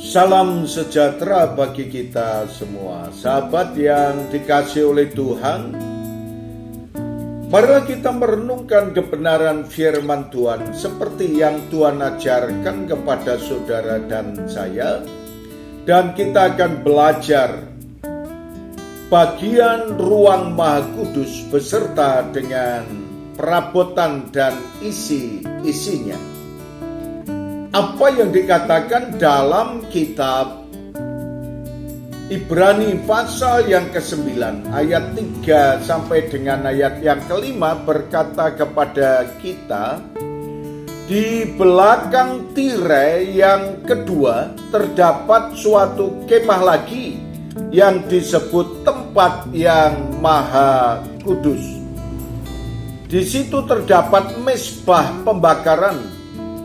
Salam sejahtera bagi kita semua, sahabat yang dikasihi oleh Tuhan. Marilah kita merenungkan kebenaran firman Tuhan seperti yang Tuhan ajarkan kepada saudara dan saya. Dan kita akan belajar bagian ruang Maha Kudus beserta dengan perabotan dan isi-isinya. Apa yang dikatakan dalam kitab Ibrani pasal yang ke-9 ayat 3 sampai dengan ayat yang ke-5 berkata kepada kita, di belakang tirai yang kedua terdapat suatu kemah lagi yang disebut tempat yang Maha Kudus. Di situ terdapat mezbah pembakaran,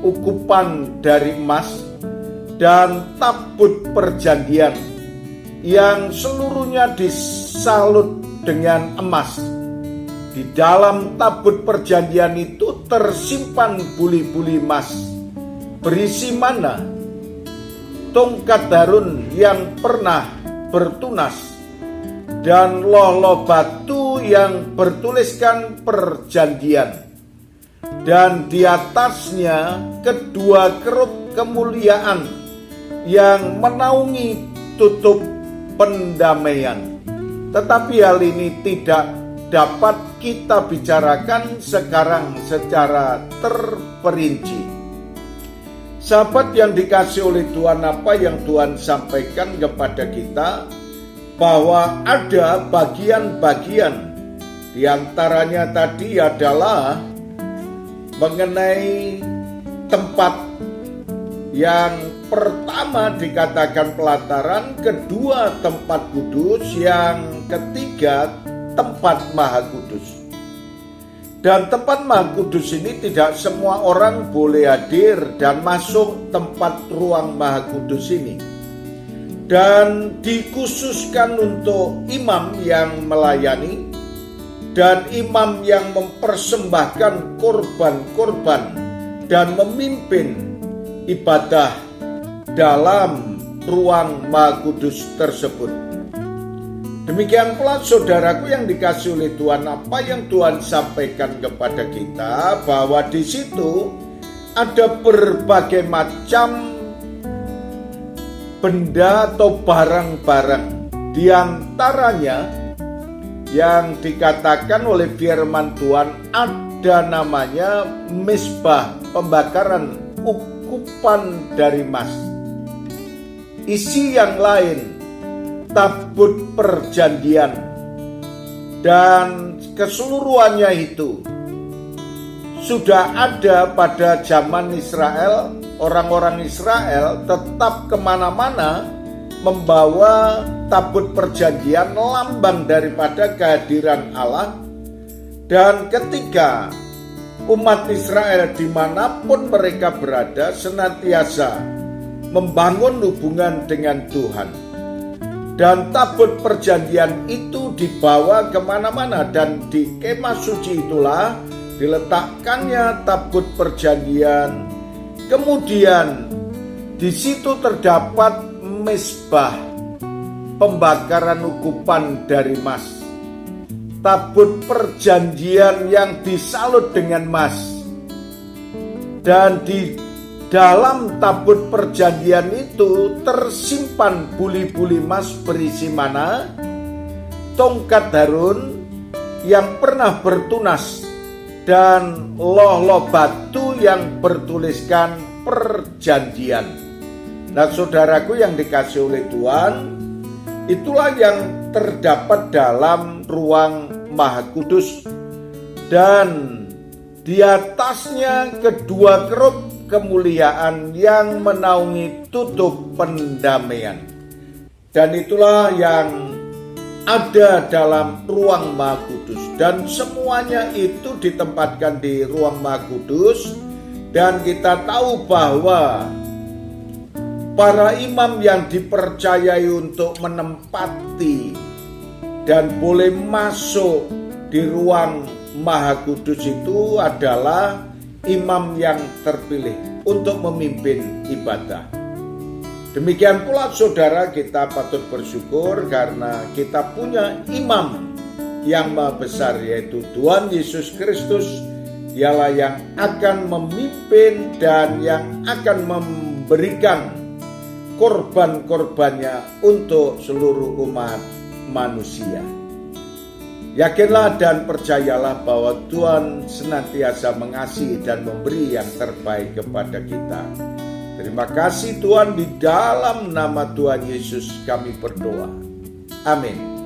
ukupan dari emas, dan tabut perjanjian yang seluruhnya disalut dengan emas. Di dalam tabut perjanjian itu tersimpan buli-buli emas berisi mana, tongkat Harun yang pernah bertunas, dan loh-loh batu yang bertuliskan perjanjian. Dan di atasnya kedua kerub kemuliaan yang menaungi tutup pendamaian. Tetapi hal ini tidak dapat kita bicarakan sekarang secara terperinci. Sahabat yang dikasihi oleh Tuhan, apa yang Tuhan sampaikan kepada kita, bahwa ada bagian-bagian, di antaranya tadi adalah mengenai tempat yang pertama dikatakan pelataran, kedua tempat kudus, yang ketiga tempat Maha Kudus. Dan tempat Maha Kudus ini tidak semua orang boleh hadir dan masuk tempat ruang Maha Kudus ini. Dan dikhususkan untuk imam yang melayani dan imam yang mempersembahkan korban-korban dan memimpin ibadah dalam ruang Maha Kudus tersebut. Demikian pula saudaraku yang dikasihi oleh Tuhan, apa yang Tuhan sampaikan kepada kita, bahwa di situ ada berbagai macam benda atau barang-barang, di antaranya yang dikatakan oleh firman Tuhan ada namanya mezbah pembakaran, ukupan dari emas. Isi yang lain tabut perjanjian, dan keseluruhannya itu sudah ada pada zaman Israel. Orang-orang Israel tetap kemana-mana membawa tabut perjanjian, lambang daripada kehadiran Allah. Dan ketika umat Israel dimanapun mereka berada senantiasa membangun hubungan dengan Tuhan, dan tabut perjanjian itu dibawa kemana-mana, dan di kemah suci itulah diletakkannya tabut perjanjian. Kemudian di situ terdapat mezbah pembakaran ukupan dari emas, tabut perjanjian yang disalut dengan emas, dan di dalam tabut perjanjian itu tersimpan buli-buli emas berisi mana, tongkat Harun yang pernah bertunas, dan loh-loh batu yang bertuliskan perjanjian. Nah, saudaraku yang dikasihi oleh Tuhan, itulah yang terdapat dalam ruang Maha Kudus. Dan di atasnya kedua kerub kemuliaan yang menaungi tutup pendamaian. Dan itulah yang ada dalam ruang Maha Kudus, dan semuanya itu ditempatkan di ruang Maha Kudus. Dan kita tahu bahwa para imam yang dipercayai untuk menempati dan boleh masuk di ruang Maha Kudus itu adalah imam yang terpilih untuk memimpin ibadah. Demikian pula saudara, kita patut bersyukur karena kita punya imam yang maha besar, yaitu Tuhan Yesus Kristus. Dialah yang akan memimpin dan yang akan memberikan korban-korbannya untuk seluruh umat manusia. Yakinlah dan percayalah bahwa Tuhan senantiasa mengasihi dan memberi yang terbaik kepada kita. Terima kasih Tuhan, di dalam nama Tuhan Yesus kami berdoa. Amin.